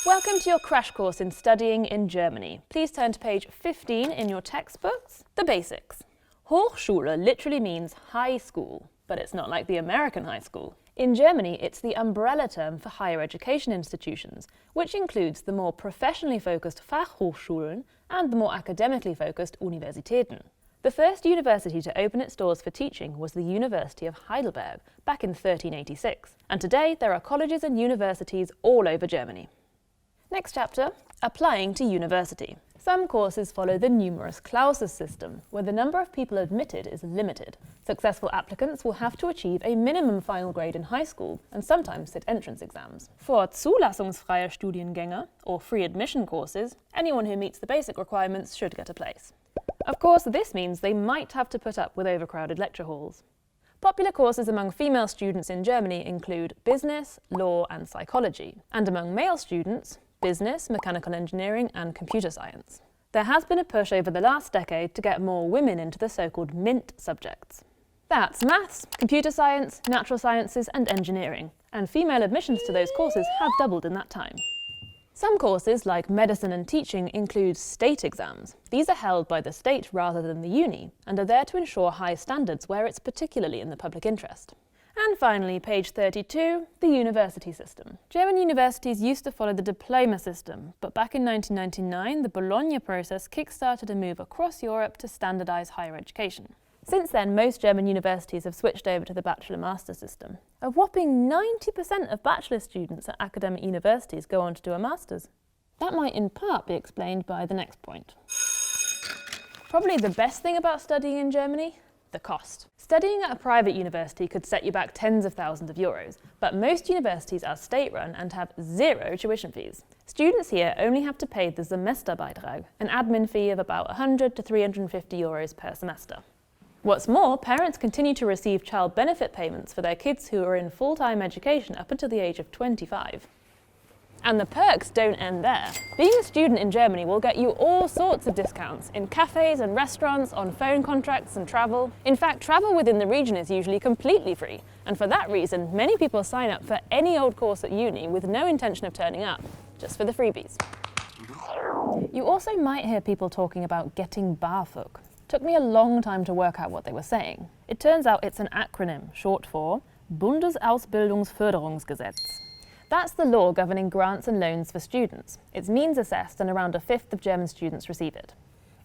Welcome to your crash course in studying in Germany. Please turn to page 15 in your textbooks. The basics. Hochschule literally means high school, but it's not like the American high school. In Germany, it's the umbrella term for higher education institutions, which includes the more professionally focused Fachhochschulen and the more academically focused Universitäten. The first university to open its doors for teaching was the University of Heidelberg back in 1386, and today there are colleges and universities all over Germany. Next chapter, applying to university. Some courses follow the numerus clausus system, where the number of people admitted is limited. Successful applicants will have to achieve a minimum final grade in high school and sometimes sit entrance exams. For zulassungsfreie Studiengänge, or free admission courses, anyone who meets the basic requirements should get a place. Of course, this means they might have to put up with overcrowded lecture halls. Popular courses among female students in Germany include business, law and psychology, and among male students, business, mechanical engineering and computer science. There has been a push over the last decade to get more women into the so-called MINT subjects. That's maths, computer science, natural sciences and engineering, and female admissions to those courses have doubled in that time. Some courses, like medicine and teaching, include state exams. These are held by the state rather than the uni, and are there to ensure high standards where it's particularly in the public interest. And finally, page 32, the university system. German universities used to follow the diploma system, but back in 1999, the Bologna process kick-started a move across Europe to standardise higher education. Since then, most German universities have switched over to the bachelor-master system. A whopping 90% of bachelor students at academic universities go on to do a master's. That might in part be explained by the next point. Probably the best thing about studying in Germany? The cost. Studying at a private university could set you back tens of thousands of euros, but most universities are state-run and have zero tuition fees. Students here only have to pay the Semesterbeitrag, an admin fee of about 100 to 350 euros per semester. What's more, parents continue to receive child benefit payments for their kids who are in full-time education up until the age of 25. And the perks don't end there. Being a student in Germany will get you all sorts of discounts in cafes and restaurants, on phone contracts and travel. In fact, travel within the region is usually completely free, and for that reason, many people sign up for any old course at uni with no intention of turning up, just for the freebies. You also might hear people talking about getting BAföG. Took me a long time to work out what they were saying. It turns out it's an acronym, short for Bundesausbildungsförderungsgesetz. That's the law governing grants and loans for students. It's means assessed and around a fifth of German students receive it.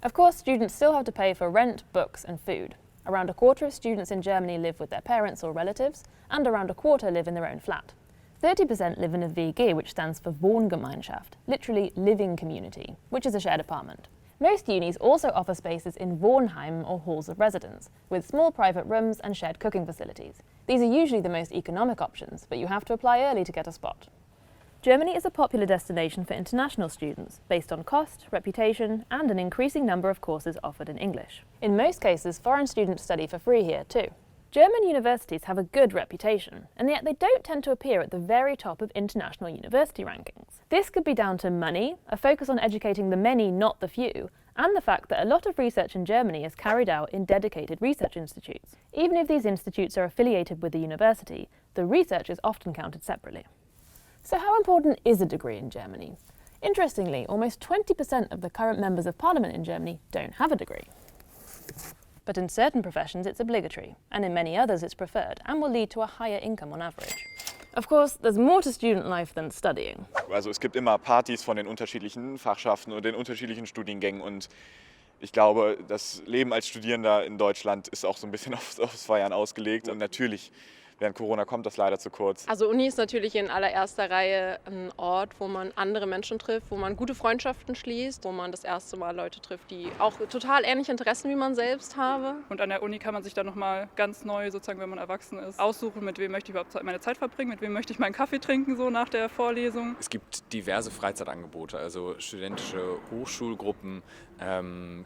Of course, students still have to pay for rent, books and food. Around a quarter of students in Germany live with their parents or relatives, and around a quarter live in their own flat. 30% live in a WG, which stands for Wohngemeinschaft, literally living community, which is a shared apartment. Most unis also offer spaces in Wohnheim or halls of residence, with small private rooms and shared cooking facilities. These are usually the most economic options, but you have to apply early to get a spot. Germany is a popular destination for international students, based on cost, reputation, and an increasing number of courses offered in English. In most cases, foreign students study for free here too. German universities have a good reputation, and yet they don't tend to appear at the very top of international university rankings. This could be down to money, a focus on educating the many, not the few, and the fact that a lot of research in Germany is carried out in dedicated research institutes. Even if these institutes are affiliated with the university, the research is often counted separately. So how important is a degree in Germany? Interestingly, almost 20% of the current members of parliament in Germany don't have a degree. But in certain professions it's obligatory, and in many others it's preferred, and will lead to a higher income on average. Of course, there's more to student life than studying. Also es gibt immer Partys von den unterschiedlichen Fachschaften und den unterschiedlichen Studiengängen und ich glaube, das Leben als Studierender in Deutschland ist auch so ein bisschen aufs Feiern ausgelegt und natürlich während Corona kommt das leider zu kurz. Also Uni ist natürlich in allererster Reihe ein Ort, wo man andere Menschen trifft, wo man gute Freundschaften schließt, wo man das erste Mal Leute trifft, die auch total ähnliche Interessen wie man selbst haben. Und an der Uni kann man sich dann nochmal ganz neu, sozusagen, wenn man erwachsen ist, aussuchen, mit wem möchte ich überhaupt meine Zeit verbringen, mit wem möchte ich meinen Kaffee trinken, so nach der Vorlesung. Es gibt diverse Freizeitangebote, also studentische Hochschulgruppen,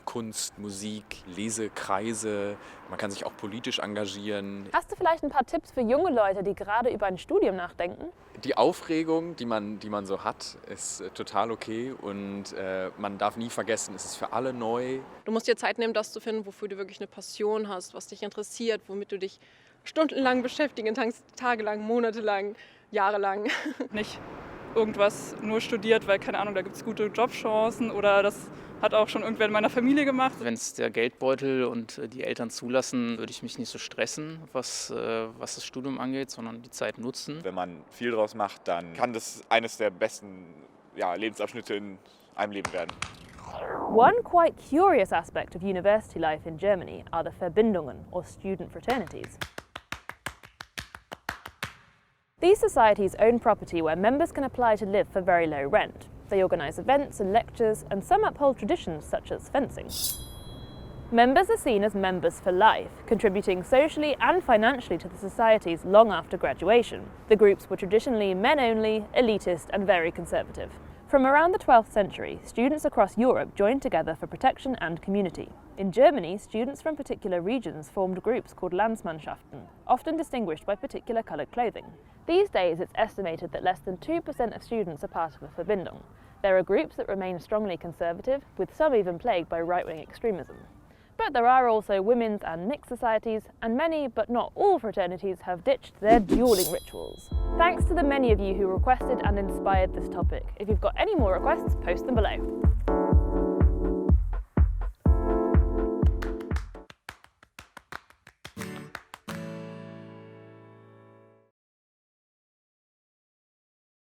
Kunst, Musik, Lesekreise, man kann sich auch politisch engagieren. Hast du vielleicht ein paar Tipps für junge Leute, die gerade über ein Studium nachdenken? Die Aufregung, die man so hat, ist total okay und man darf nie vergessen, es ist für alle neu. Du musst dir Zeit nehmen, das zu finden, wofür du wirklich eine Passion hast, was dich interessiert, womit du dich stundenlang beschäftigen kannst, tagelang, monatelang, jahrelang. Nicht irgendwas nur studiert, weil, keine Ahnung, da gibt es gute Jobchancen oder das hat auch schon irgendwer in meiner Familie gemacht. Wenn es der Geldbeutel und die Eltern zulassen, würde ich mich nicht so stressen, was das Studium angeht, sondern die Zeit nutzen. Wenn man viel draus macht, dann kann das eines der besten Lebensabschnitte in einem Leben werden. One quite curious aspect of university life in Germany are the Verbindungen, or student fraternities. These societies own property where members can apply to live for very low rent. They organise events and lectures, and some uphold traditions such as fencing. Members are seen as members for life, contributing socially and financially to the societies long after graduation. The groups were traditionally men-only, elitist and very conservative. From around the 12th century, students across Europe joined together for protection and community. In Germany, students from particular regions formed groups called Landsmannschaften, often distinguished by particular coloured clothing. These days, it's estimated that less than 2% of students are part of a Verbindung. There are groups that remain strongly conservative, with some even plagued by right-wing extremism. But there are also women's and mixed societies, and many, but not all fraternities have ditched their dueling rituals. Thanks to the many of you who requested and inspired this topic. If you've got any more requests, post them below.